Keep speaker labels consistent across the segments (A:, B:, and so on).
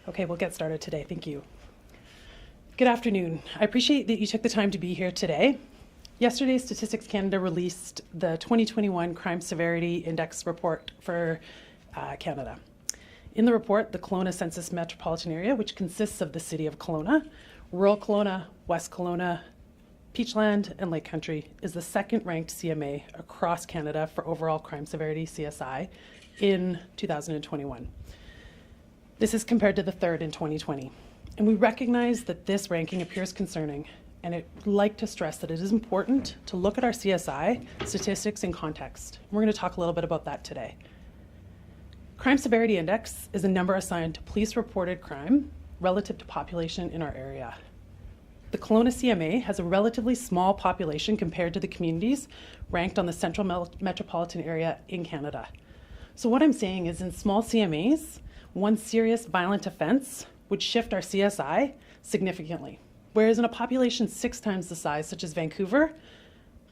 A: Okay, we'll get started today. Thank you. Good afternoon. I appreciate that you took the time to be here today. Yesterday, Statistics Canada released the 2021 Crime Severity Index report for Canada. In the report, the Kelowna Census Metropolitan Area, which consists of the city of Kelowna, rural Kelowna, West Kelowna, Peachland, and Lake Country, is the second-ranked CMA across Canada for overall crime severity, CSI, in 2021. This is compared to the third in 2020. And we recognize that this ranking appears concerning, and I'd like to stress that it is important to look at our CSI statistics in context. We're going to talk a little bit about that today. Crime Severity Index is a number assigned to police-reported crime relative to population in our area. The Kelowna CMA has a relatively small population compared to the communities ranked on the central metropolitan area in Canada. So what I'm saying is in small CMAs, one serious violent offense would shift our CSI significantly. Whereas in a population 6 times the size, such as Vancouver,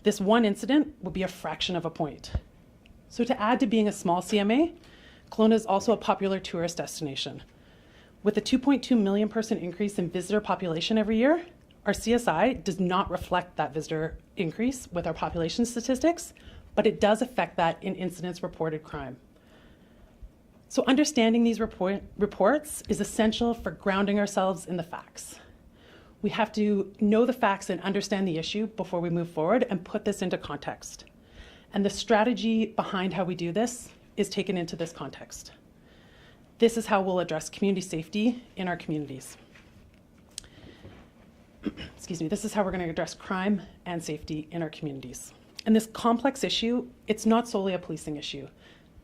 A: this one incident would be a fraction of a point. So to add to being a small CMA, Kelowna is also a popular tourist destination. With a 2.2 million person increase in visitor population every year, our CSI does not reflect that visitor increase with our population statistics, but it does affect that in incidents reported crime. So understanding these reports is essential for grounding ourselves in the facts. We have to know the facts and understand the issue before we move forward and put this into context. And the strategy behind how we do this is taken into this context. This is how we'll address community safety in our communities. Excuse me, this is how we're going to address crime and safety in our communities. And this complex issue, it's not solely a policing issue.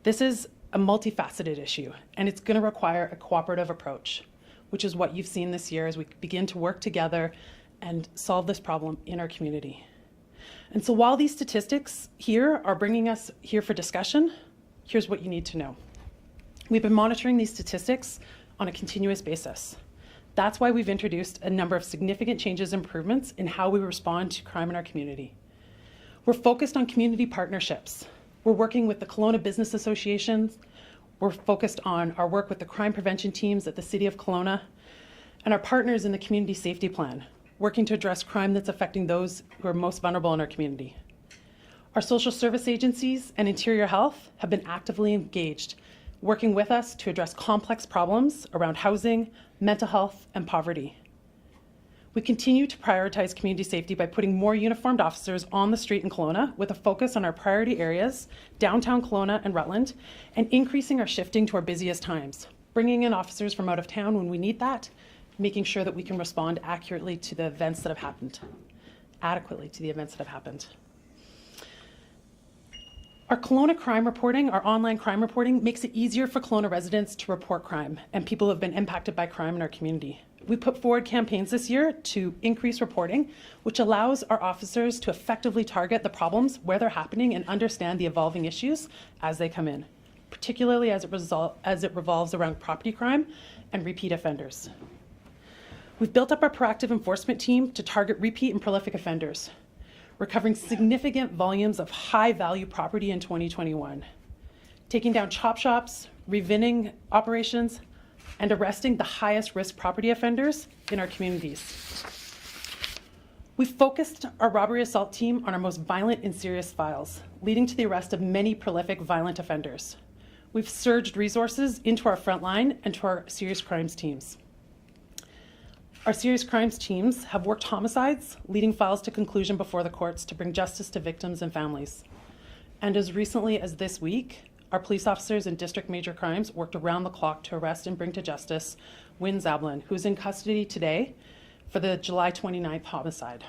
A: This is a multifaceted issue, and it's going to require a cooperative approach, which is what you've seen this year as we begin to work together and solve this problem in our community. And so while these statistics here are bringing us here for discussion, here's what you need to know. We've been monitoring these statistics on a continuous basis. That's why we've introduced a number of significant changes and improvements in how we respond to crime in our community. We're focused on community partnerships. We're working with the Kelowna Business Associations. We're focused on our work with the crime prevention teams at the City of Kelowna and our partners in the Community Safety Plan, working to address crime that's affecting those who are most vulnerable in our community. Our social service agencies and Interior Health have been actively engaged, working with us to address complex problems around housing, mental health, and poverty. We continue to prioritize community safety by putting more uniformed officers on the street in Kelowna with a focus on our priority areas, downtown Kelowna and Rutland, and increasing our shifting to our busiest times, bringing in officers from out of town when we need that, making sure that we can respond accurately to the events that have happened, adequately to the events that have happened. Our Kelowna crime reporting, our online crime reporting, makes it easier for Kelowna residents to report crime and people who have been impacted by crime in our community. We put forward campaigns this year to increase reporting, which allows our officers to effectively target the problems where they're happening and understand the evolving issues as they come in, particularly as it revolves around property crime and repeat offenders. We've built up our proactive enforcement team to target repeat and prolific offenders, recovering significant volumes of high-value property in 2021, taking down chop shops, revinning operations, and arresting the highest risk property offenders in our communities. We focused our robbery assault team on our most violent and serious files, leading to the arrest of many prolific violent offenders. We've surged resources into our frontline and to our serious crimes teams. Our serious crimes teams have worked homicides, leading files to conclusion before the courts to bring justice to victims and families. And as recently as this week, our police officers in district major crimes worked around the clock to arrest and bring to justice Wynne Zablin, who's in custody today for the July 29th homicide.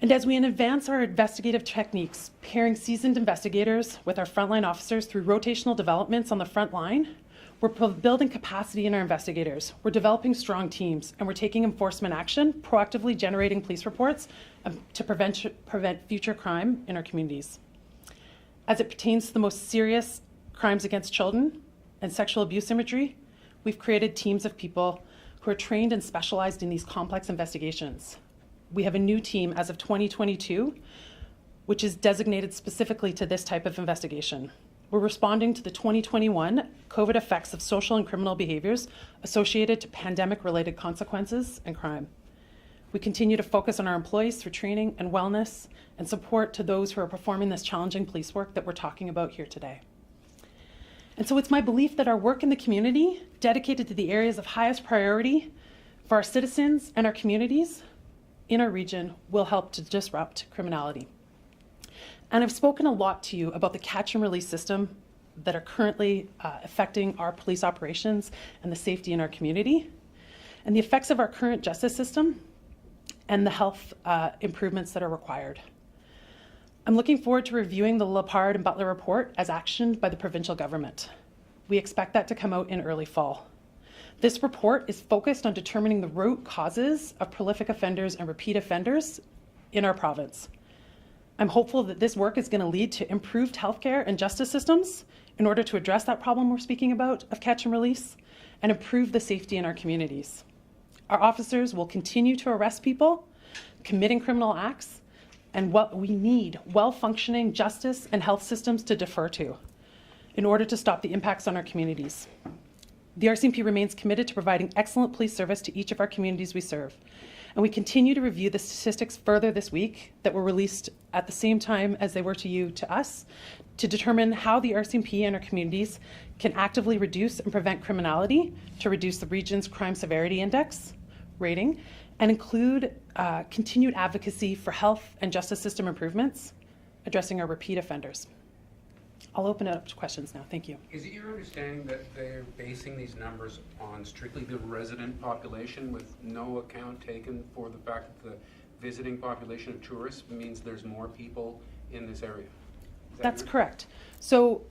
A: And as we advance our investigative techniques, pairing seasoned investigators with our frontline officers through rotational developments on the front line, we're building capacity in our investigators. We're developing strong teams, and we're taking enforcement action, proactively generating police reports to prevent future crime in our communities. As it pertains to the most serious crimes against children and sexual abuse imagery, we've created teams of people who are trained and specialized in these complex investigations. We have a new team as of 2022, which is designated specifically to this type of investigation. we're responding to the 2021 COVID effects of social and criminal behaviors associated to pandemic-related consequences and crime. We continue to focus on our employees through training and wellness and support to those who are performing this challenging police work that we're talking about here today. And so it's my belief that our work in the community, dedicated to the areas of highest priority for our citizens and our communities in our region, will help to disrupt criminality. And I've spoken a lot to you about the catch and release system that are currently affecting our police operations and the safety in our community, and the effects of our current justice system and the health improvements that are required. I'm looking forward to reviewing the Lepard and Butler report as actioned by the provincial government. We expect that to come out in early fall. This report is focused on determining the root causes of prolific offenders and repeat offenders in our province. I'm hopeful that this work is going to lead to improved healthcare and justice systems in order to address that problem we're speaking about of catch and release and improve the safety in our communities. Our officers will continue to arrest people committing criminal acts, and what we need well-functioning justice and health systems to defer to in order to stop the impacts on our communities. The RCMP remains committed to providing excellent police service to each of our communities we serve. And we continue to review the statistics further this week that were released at the same time as they were to you, to us, to determine how the RCMP and our communities can actively reduce and prevent criminality, to reduce the region's crime severity index rating, and include continued advocacy for health and justice system improvements, addressing our repeat offenders. I'll open it up to questions now. Thank you.
B: Is it your understanding that they're basing these numbers on strictly the resident population with no account taken for the fact that the visiting population of tourists means there's more people in this area?
A: That's correct. So,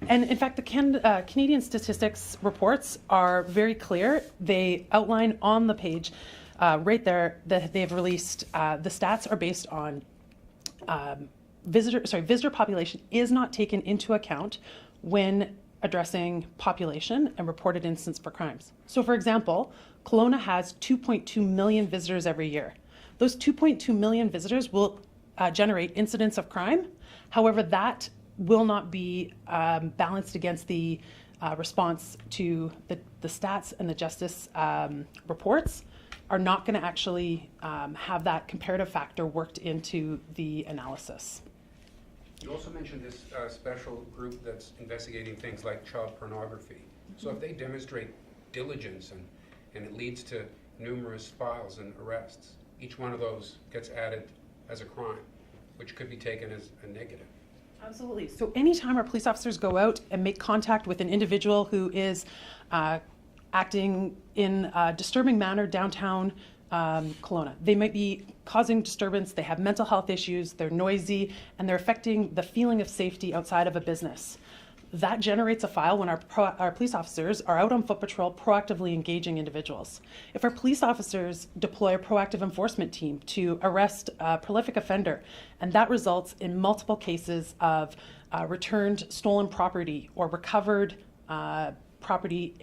A: and in fact, the Canadian statistics reports are very clear. They outline on the page right there that they've released, the stats are based on visitor population is not taken into account when addressing population and reported incidents for crimes. So for example, Kelowna has 2.2 million visitors every year. Those 2.2 million visitors will generate incidents of crime. However, that will not be balanced against the response to the stats, and the justice reports are not going to actually have that comparative factor worked into the analysis.
B: You also mentioned this special group that's investigating things like child pornography. So if they demonstrate diligence and it leads to numerous files and arrests, each one of those gets added as a crime, which could be taken as a negative.
A: Absolutely. So anytime our police officers go out and make contact with an individual who is acting in a disturbing manner downtown Kelowna, they might be causing disturbance, they have mental health issues, they're noisy, and they're affecting the feeling of safety outside of a business. That generates a file when our police officers are out on foot patrol proactively engaging individuals. If our police officers deploy a proactive enforcement team to arrest a prolific offender, and that results in multiple cases of returned stolen property or recovered property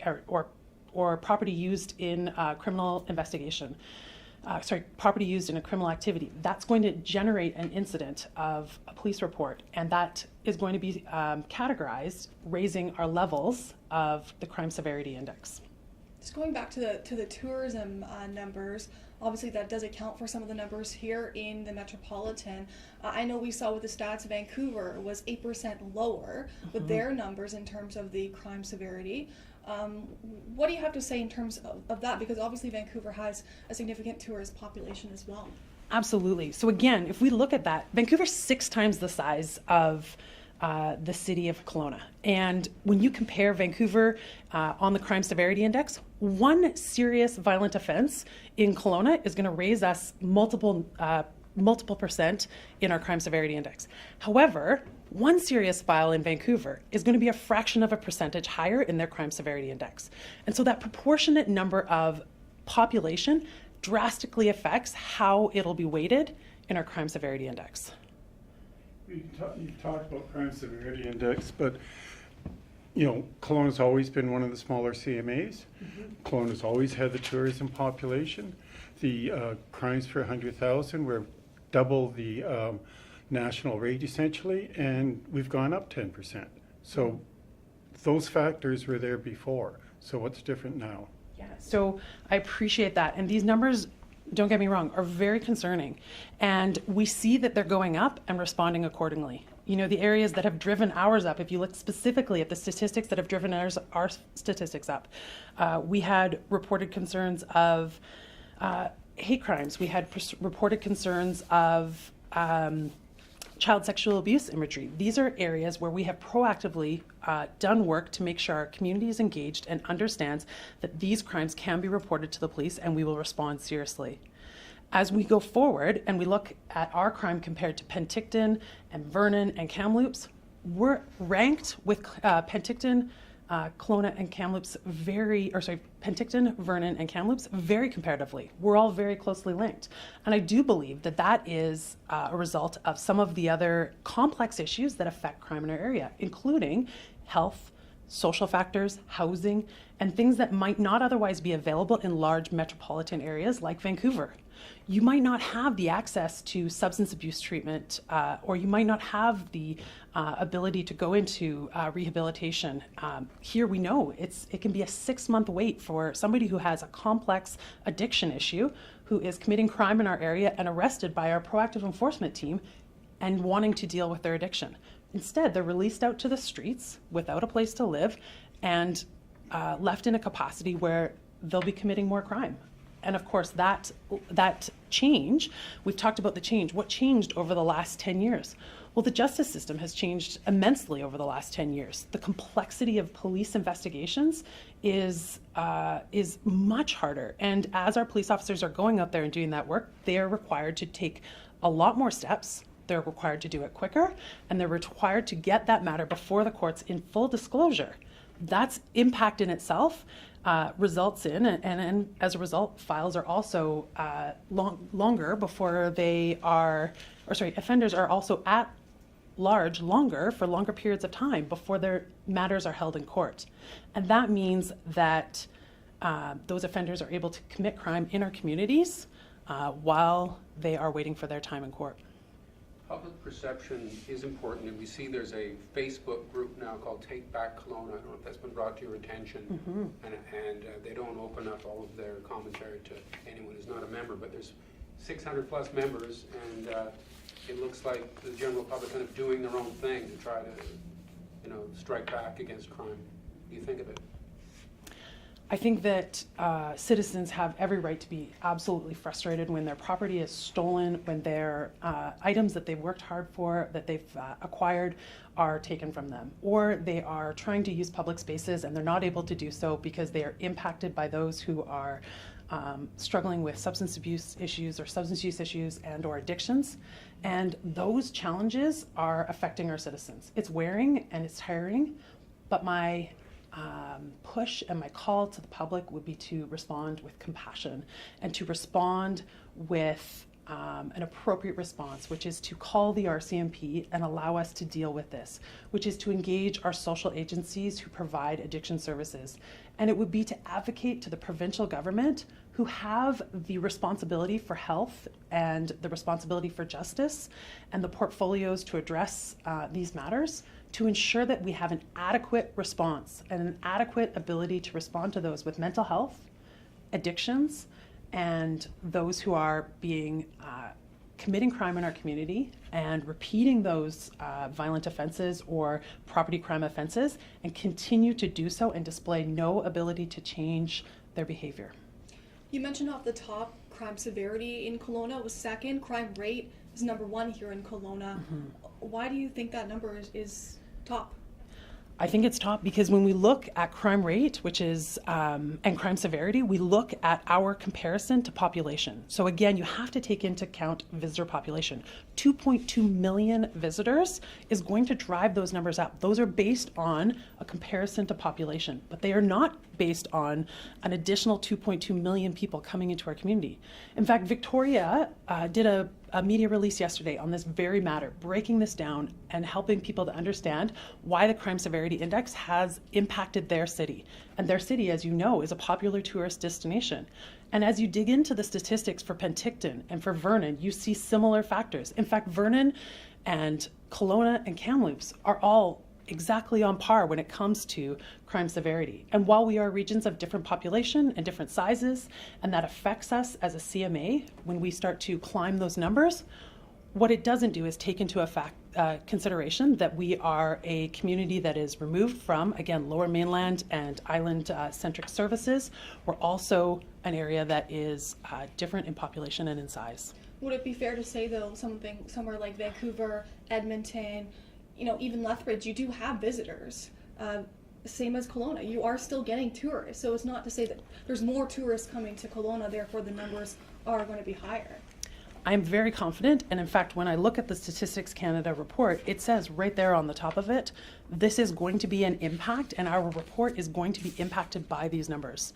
A: or property used in criminal investigation, property used in a criminal activity, that's going to generate an incident of a police report, and that is going to be categorized, raising our levels of the crime severity index.
C: Just going back to the tourism numbers, obviously that does account for some of the numbers here in the metropolitan. I know we saw with the stats Vancouver was 8% lower with their numbers in terms of the crime severity. What do you have to say in terms of that? Because obviously Vancouver has a significant tourist population as well. Absolutely.
A: So again, if we look at that, Vancouver's 6 times the size of the city of Kelowna. And when you compare Vancouver on the crime severity index, one serious violent offense in Kelowna is going to raise us multiple percent in our crime severity index. However, one serious file in Vancouver is going to be a fraction of a percentage higher in their crime severity index. And so that proportionate number of population drastically affects how it'll be weighted in our crime severity index.
D: You talked about crime severity index, but you know, Kelowna's always been one of the smaller CMAs. Kelowna's always had the tourism population. The crimes per 100,000 were double the national rate essentially, and we've gone up 10%. So those factors were there before. So what's different now?
A: Yeah, so I appreciate that. And these numbers, don't get me wrong, are very concerning. And we see that they're going up and responding accordingly. You know, the areas that have driven ours up, if you look specifically at the statistics that have driven our statistics up, we had reported concerns of hate crimes. We had reported concerns of child sexual abuse imagery. These are areas where we have proactively done work to make sure our community is engaged and understands that these crimes can be reported to the police, and we will respond seriously. As we go forward and we look at our crime compared to Penticton and Vernon and Kamloops, we're ranked with Penticton, Kelowna and Kamloops Penticton, Vernon and Kamloops very comparatively. We're all very closely linked. And I do believe that that is a result of some of the other complex issues that affect crime in our area, including health, social factors, housing, and things that might not otherwise be available in large metropolitan areas like Vancouver. You might not have the access to substance abuse treatment, or you might not have the ability to go into rehabilitation. Here we know it can be a 6-month wait for somebody who has a complex addiction issue, who is committing crime in our area and arrested by our proactive enforcement team and wanting to deal with their addiction. Instead, they're released out to the streets without a place to live and left in a capacity where they'll be committing more crime. And of course, that change, we've talked about the change. What changed over the last 10 years? Well, the justice system has changed immensely over the last 10 years. The complexity of police investigations is much harder. And as our police officers are going out there and doing that work, they are required to take a lot more steps. They're required to do it quicker, and they're required to get that matter before the courts in full disclosure. That's impact in itself. Results in, and as a result, files are also longer before they are, offenders are also at large longer for longer periods of time before their matters are held in court. And that means that those offenders are able to commit crime in our communities while they are waiting for their time in court.
B: Public perception is important, and we see there's a Facebook group now called Take Back Kelowna. I don't know if that's been brought to your attention. Mm-hmm. And they don't open up all of their commentary to anyone who's not a member, but there's 600 plus members, and it looks like the general public kind of doing their own thing to try to, strike back against crime. What do you think of it?
A: I think that citizens have every right to be absolutely frustrated when their property is stolen, when their items that they've worked hard for, that they've acquired, are taken from them, or they are trying to use public spaces and they're not able to do so because they are impacted by those who are struggling with substance abuse issues or substance use issues and or addictions. And those challenges are affecting our citizens. It's wearing and it's tiring, but my push and my call to the public would be to respond with compassion and to respond with an appropriate response, which is to call the RCMP and allow us to deal with this, which is to engage our social agencies who provide addiction services. And it would be to advocate to the provincial government who have the responsibility for health and the responsibility for justice and the portfolios to address these matters, to ensure that we have an adequate response and an adequate ability to respond to those with mental health, addictions, and those who are being committing crime in our community and repeating those violent offenses or property crime offenses, and continue to do so and display no ability to change their behavior.
C: You mentioned off the top, crime severity in Kelowna was second, crime rate is number 1 here in Kelowna. Mm-hmm. Why do you think that number is top?
A: I think it's top because when we look at crime rate, which is, and crime severity, we look at our comparison to population. So again, you have to take into account visitor population. 2.2 million visitors is going to drive those numbers up. Those are based on a comparison to population, but they are not based on an additional 2.2 million people coming into our community. In fact, Victoria did a media release yesterday on this very matter, breaking this down and helping people to understand why the crime severity index has impacted their city. And their city, as you know, is a popular tourist destination. And as you dig into the statistics for Penticton and for Vernon, you see similar factors. In fact, Vernon and Kelowna and Kamloops are all exactly on par when it comes to crime severity. And while we are regions of different population and different sizes, and that affects us as a CMA when we start to climb those numbers, what it doesn't do is take into consideration that we are a community that is removed from, again, Lower Mainland and island-centric services. We're also an area that is different in population and in size.
C: Would it be fair to say, though, somewhere like Vancouver, Edmonton, even Lethbridge, you do have visitors, same as Kelowna. You are still getting tourists, so it's not to say that there's more tourists coming to Kelowna, therefore the numbers are going to be higher.
A: I'm very confident, and in fact, when I look at the Statistics Canada report, it says right there on the top of it, this is going to be an impact, and our report is going to be impacted by these numbers.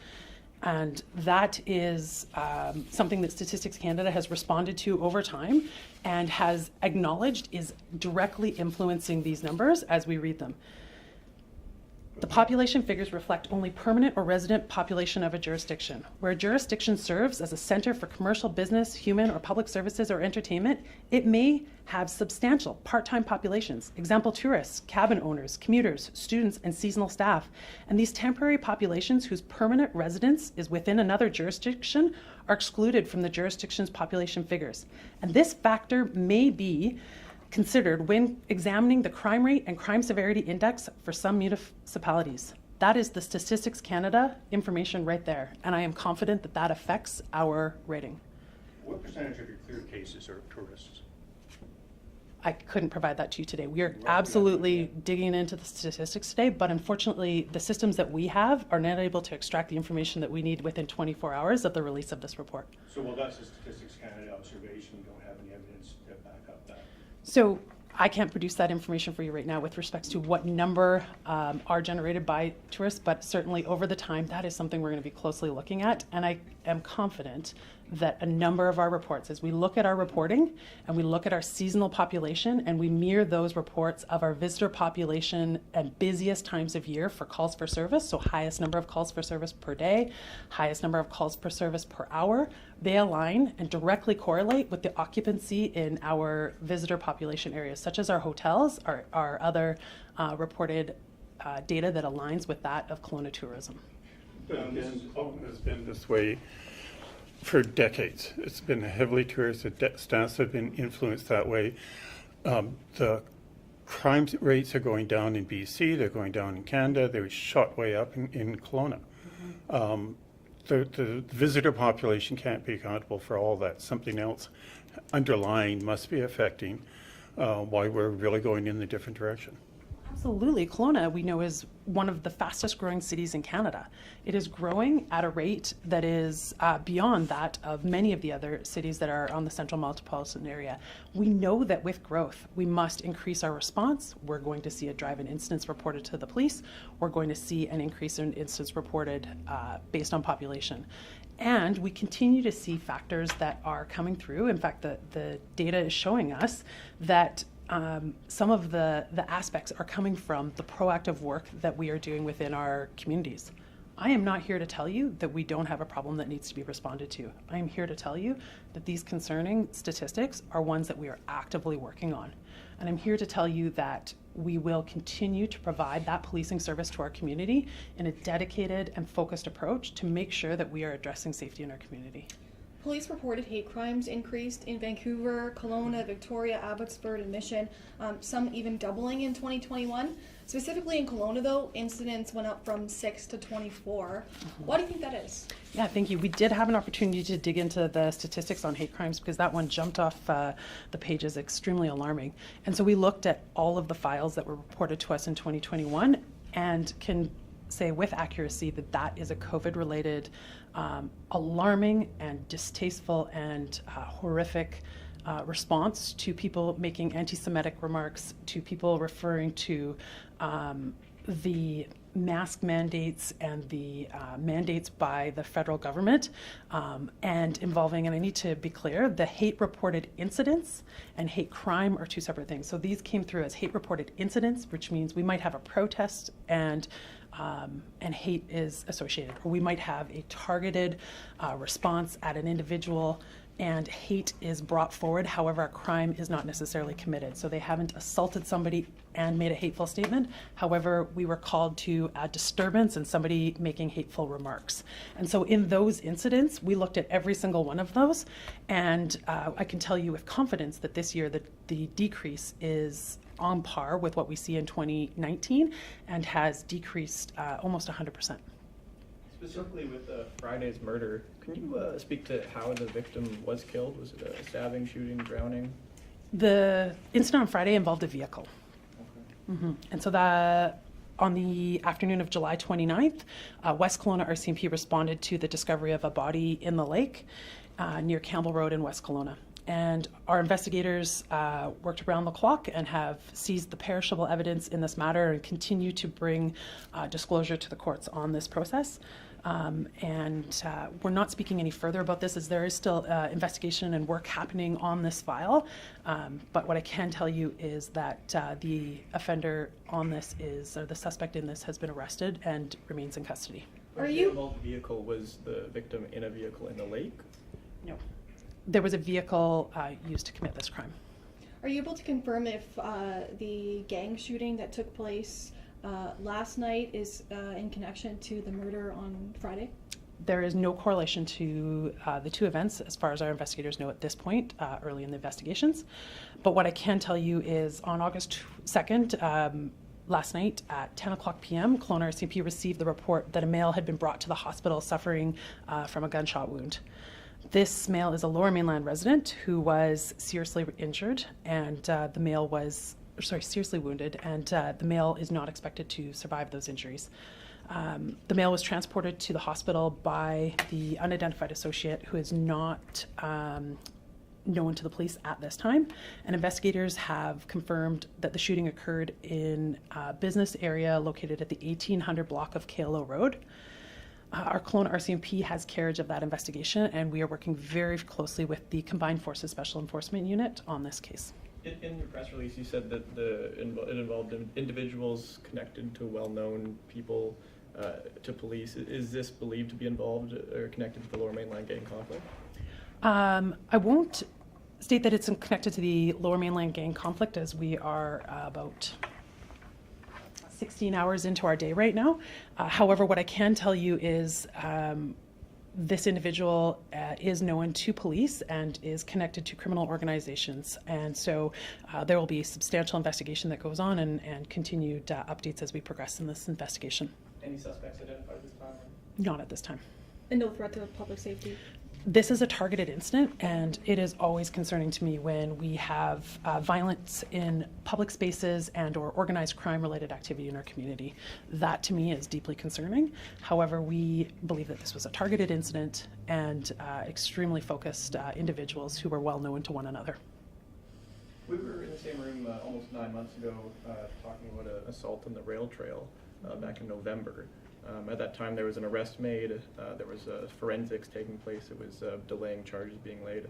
A: And that is something that Statistics Canada has responded to over time and has acknowledged is directly influencing these numbers as we read them. The population figures reflect only permanent or resident population of a jurisdiction. Where a jurisdiction serves as a center for commercial business, human or public services or entertainment, it may have substantial part-time populations, example tourists, cabin owners, commuters, students, and seasonal staff. And these temporary populations whose permanent residence is within another jurisdiction are excluded from the jurisdiction's population figures. And this factor may be considered when examining the crime rate and crime severity index for some municipalities. That is the Statistics Canada information right there, and I am confident that that affects our rating.
E: What percentage of your clear cases are tourists?
A: I couldn't provide that to you today. We are absolutely digging into the statistics today, but unfortunately the systems that we have are not able to extract the information that we need within 24 hours of the release of this report.
E: So while that's a Statistics Canada observation, you don't have any evidence to back up that?
A: So I can't produce that information for you right now with respect to what number are generated by tourists, but certainly over the time, that is something we're going to be closely looking at. And I am confident that a number of our reports, as we look at our reporting and we look at our seasonal population and we mirror those reports of our visitor population at busiest times of year for calls for service, so highest number of calls for service per day, highest number of calls per service per hour, they align and directly correlate with the occupancy in our visitor population areas, such as our hotels, our other reported data that aligns with that of Kelowna tourism.
D: Kelowna has been this way for decades. It's been heavily touristic. Stats have been influenced that way. The crime rates are going down in BC. They're going down in Canada. They were shot way up in Kelowna. The visitor population can't be accountable for all that. Something else underlying must be affecting why we're really going in a different direction.
A: Absolutely. Kelowna, we know, is one of the fastest growing cities in Canada. It is growing at a rate that is beyond that of many of the other cities that are on the central metropolitan area. We know that with growth, we must increase our response. We're going to see a drive-in incidents reported to the police. We're going to see an increase in incidents reported based on population. And we continue to see factors that are coming through. In fact, the data is showing us that some of the aspects are coming from the proactive work that we are doing within our communities. I am not here to tell you that we don't have a problem that needs to be responded to. I am here to tell you that these concerning statistics are ones that we are actively working on. And I'm here to tell you that we will continue to provide that policing service to our community in a dedicated and focused approach to make sure that we are addressing safety in our community.
C: Police reported hate crimes increased in Vancouver, Kelowna, Victoria, Abbotsford, and Mission, some even doubling in 2021. Specifically in Kelowna, though, incidents went up from 6 to 24. Why do you think that is?
A: Yeah, thank you. We did have an opportunity to dig into the statistics on hate crimes because that one jumped off the page as extremely alarming. And so we looked at all of the files that were reported to us in 2021 and can say with accuracy that that is a COVID-related alarming and distasteful and horrific response to people making anti-Semitic remarks, to people referring to the mask mandates and the mandates by the federal government and involving, and I need to be clear, the hate reported incidents and hate crime are two separate things. So these came through as hate reported incidents, which means we might have a protest and hate is associated, or we might have a targeted response at an individual and hate is brought forward. However, a crime is not necessarily committed. So they haven't assaulted somebody and made a hateful statement. However, we were called to a disturbance and somebody making hateful remarks. And so in those incidents, we looked at every single one of those. And I can tell you with confidence that this year the decrease is on par with what we see in 2019 and has decreased almost 100%.
F: Specifically with Friday's murder, can you speak to how the victim was killed? Was it a stabbing, shooting, drowning?
A: The incident on Friday involved a vehicle.
F: Okay.
A: And so on the afternoon of July 29th, West Kelowna RCMP responded to the discovery of a body in the lake near Campbell Road in West Kelowna. And our investigators worked around the clock and have seized the perishable evidence in this matter and continue to bring disclosure to the courts on this process. We're not speaking any further about this as there is still investigation and work happening on this file. But what I can tell you is that the offender on this or the suspect in this has been arrested and remains in custody.
F: When you involved the vehicle, was the victim in a vehicle in the lake?
A: No. There was a vehicle used to commit this crime.
C: Are you able to confirm if the gang shooting that took place last night is in connection to the murder on Friday?
A: There is no correlation to the two events as far as our investigators know at this point, early in the investigations. But what I can tell you is on August 2nd, last night at 10 o'clock p.m., Kelowna RCMP received the report that a male had been brought to the hospital suffering from a gunshot wound. This male is a Lower Mainland resident who was seriously injured, and seriously wounded, and the male is not expected to survive those injuries. The male was transported to the hospital by the unidentified associate who is not known to the police at this time, and investigators have confirmed that the shooting occurred in a business area located at the 1800 block of KLO Road. Our Kelowna RCMP has carriage of that investigation, and we are working very closely with the Combined Forces Special Enforcement Unit on this case.
F: In your press release, you said that it involved individuals connected to well-known people to police. Is this believed to be involved or connected to the Lower Mainland gang conflict?
A: I won't state that it's connected to the Lower Mainland gang conflict, as we are about 16 hours into our day right now. However, what I can tell you is this individual is known to police and is connected to criminal organizations. And so there will be substantial investigation that goes on and continued updates as we progress in this investigation.
F: Any suspects identified at this time?
A: Not at this time.
C: And no threat to public safety?
A: This is a targeted incident, and it is always concerning to me when we have violence in public spaces and or organized crime-related activity in our community. That, to me, is deeply concerning. However, we believe that this was a targeted incident and extremely focused individuals who were well known to one another.
F: We were in the same room almost 9 months ago talking about an assault on the rail trail back in November. At that time, there was an arrest made. There was forensics taking place. It was delaying charges being laid.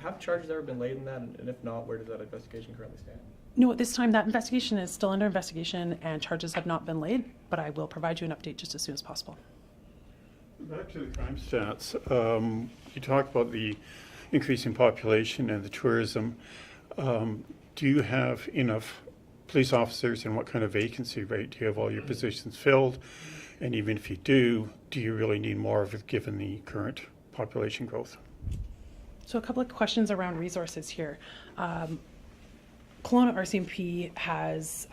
F: Have charges ever been laid in that? And if not, where does that investigation currently stand?
A: No, at this time, that investigation is still under investigation and charges have not been laid, but I will provide you an update just as soon as possible.
D: Back to the crime stats. You talk about the increasing population and the tourism. Do you have enough police officers, and what kind of vacancy rate? Do you have all your positions filled? And even if you do you really need more of it given the current population growth?
A: So a couple of questions around resources here. Kelowna RCMP has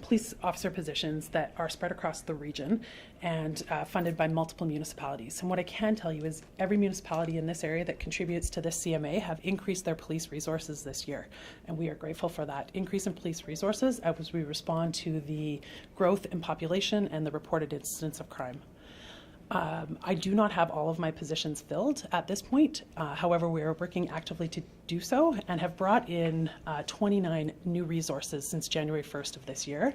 A: police officer positions that are spread across the region and funded by multiple municipalities. And what I can tell you is every municipality in this area that contributes to this CMA have increased their police resources this year. And we are grateful for that increase in police resources as we respond to the growth in population and the reported incidents of crime. I do not have all of my positions filled at this point. However, we are working actively to do so and have brought in 29 new resources since January 1st of this year.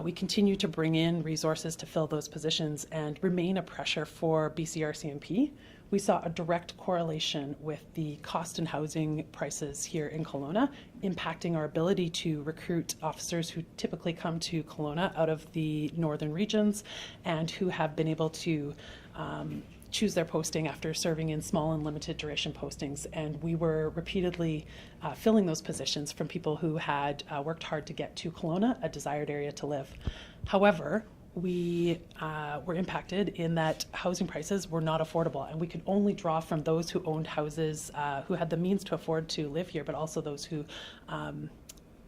A: We continue to bring in resources to fill those positions and remain a pressure for BC-RCMP. We saw a direct correlation with the cost and housing prices here in Kelowna impacting our ability to recruit officers who typically come to Kelowna out of the northern regions and who have been able to choose their posting after serving in small and limited duration postings. And we were repeatedly filling those positions from people who had worked hard to get to Kelowna, a desired area to live. However, we were impacted in that housing prices were not affordable, and we could only draw from those who owned houses, who had the means to afford to live here, but also those who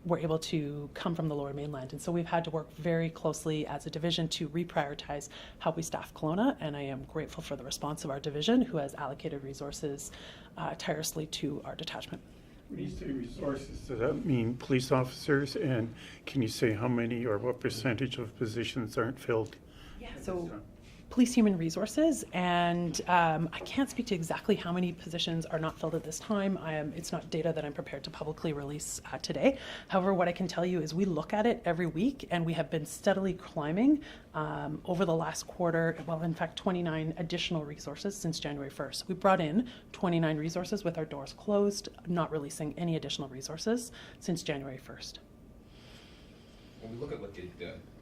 A: were able to come from the Lower Mainland. And so we've had to work very closely as a division to reprioritize how we staff Kelowna, and I am grateful for the response of our division, who has allocated resources tirelessly to our detachment.
D: When you say resources, does that mean police officers? And can you say how many or what percentage of positions aren't filled?
A: So police human resources, and I can't speak to exactly how many positions are not filled at this time. It's not data that I'm prepared to publicly release today. However, what I can tell you is we look at it every week, and we have been steadily climbing over the last quarter, well, in fact, 29 additional resources since January 1st. We brought in 29 resources with our doors closed, not releasing any additional resources since January 1st.
G: When we look at what did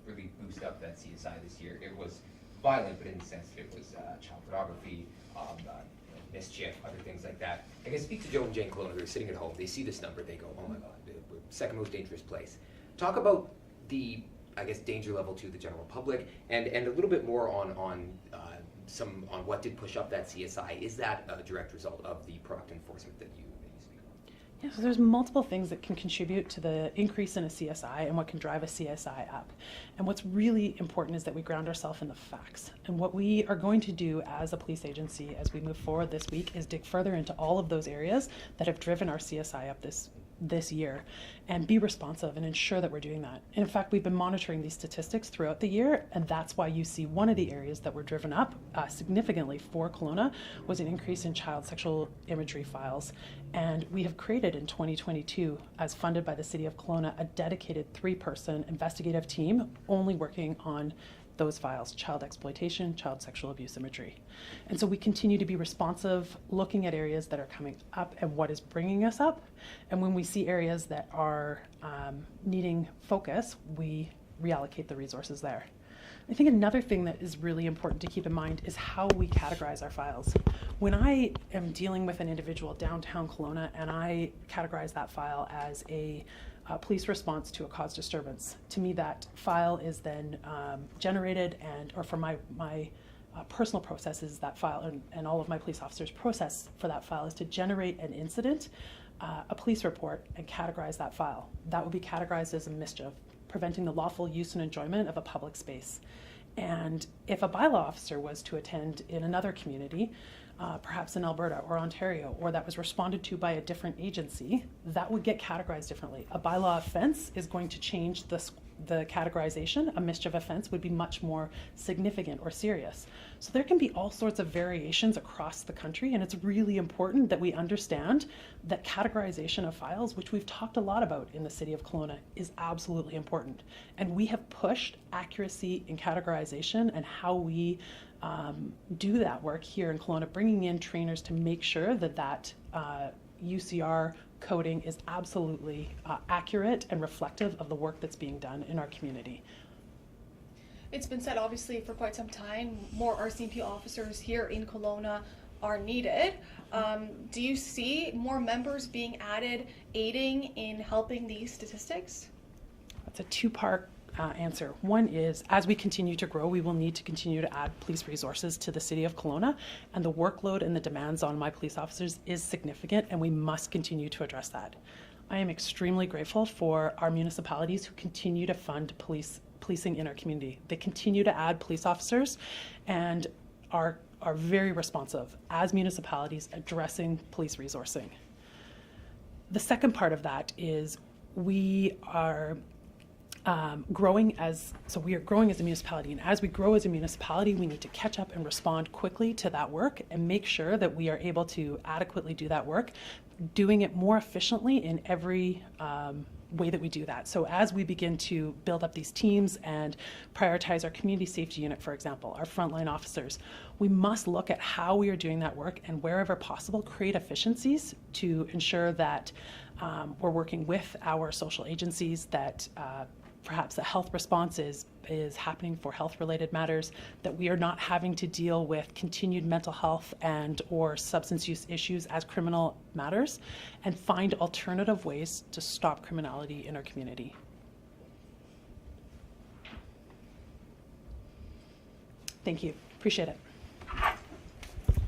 G: really boost up that CSI this year, it was violent, but in the sense that it was child pornography, mischief, other things like that. I can speak to Joe and Jane Kelowna, who are sitting at home. They see this number, they go, oh my God, we're second most dangerous place. Talk about the, I guess, danger level to the general public, and a little bit more on what did push up that CSI. Is that a direct result of the proactive enforcement that you speak on?
A: Yeah, so there's multiple things that can contribute to the increase in a CSI and what can drive a CSI up. And what's really important is that we ground ourselves in the facts. And what we are going to do as a police agency as we move forward this week is dig further into all of those areas that have driven our CSI up this year and be responsive and ensure that we're doing that. And in fact, we've been monitoring these statistics throughout the year, and that's why you see one of the areas that were driven up significantly for Kelowna was an increase in child sexual imagery files. And we have created in 2022, as funded by the City of Kelowna, a dedicated 3-person investigative team only working on those files: child exploitation, child sexual abuse imagery. And so we continue to be responsive, looking at areas that are coming up and what is bringing us up. And when we see areas that are needing focus, we reallocate the resources there. I think another thing that is really important to keep in mind is how we categorize our files. When I am dealing with an individual downtown Kelowna and I categorize that file as a police response to a cause disturbance, to me that file is then generated, or for my personal processes, that file and all of my police officers' process for that file is to generate an incident, a police report, and categorize that file. That would be categorized as a mischief, preventing the lawful use and enjoyment of a public space. And if a bylaw officer was to attend in another community, perhaps in Alberta or Ontario, or that was responded to by a different agency, that would get categorized differently. A bylaw offense is going to change the categorization. A mischief offense would be much more significant or serious. So there can be all sorts of variations across the country, and it's really important that we understand that categorization of files, which we've talked a lot about in the City of Kelowna, is absolutely important. And we have pushed accuracy in categorization and how we do that work here in Kelowna, bringing in trainers to make sure that UCR coding is absolutely accurate and reflective of the work that's being done in our community.
C: It's been said, obviously, for quite some time, more RCMP officers here in Kelowna are needed. Do you see more members being added, aiding in helping these statistics?
A: That's a two-part answer. One is, as we continue to grow, we will need to continue to add police resources to the City of Kelowna, and the workload and the demands on my police officers is significant, and we must continue to address that. I am extremely grateful for our municipalities who continue to fund policing in our community. They continue to add police officers and are very responsive as municipalities addressing police resourcing. The second part of that is we are growing as a municipality, and as we grow as a municipality, we need to catch up and respond quickly to that work and make sure that we are able to adequately do that work, doing it more efficiently in every way that we do that. So as we begin to build up these teams and prioritize our community safety unit, for example, our frontline officers, we must look at how we are doing that work and wherever possible create efficiencies to ensure that we're working with our social agencies that perhaps a health response is happening for health-related matters, that we are not having to deal with continued mental health and or substance use issues as criminal matters, and find alternative ways to stop criminality in our community. Thank you. Appreciate it.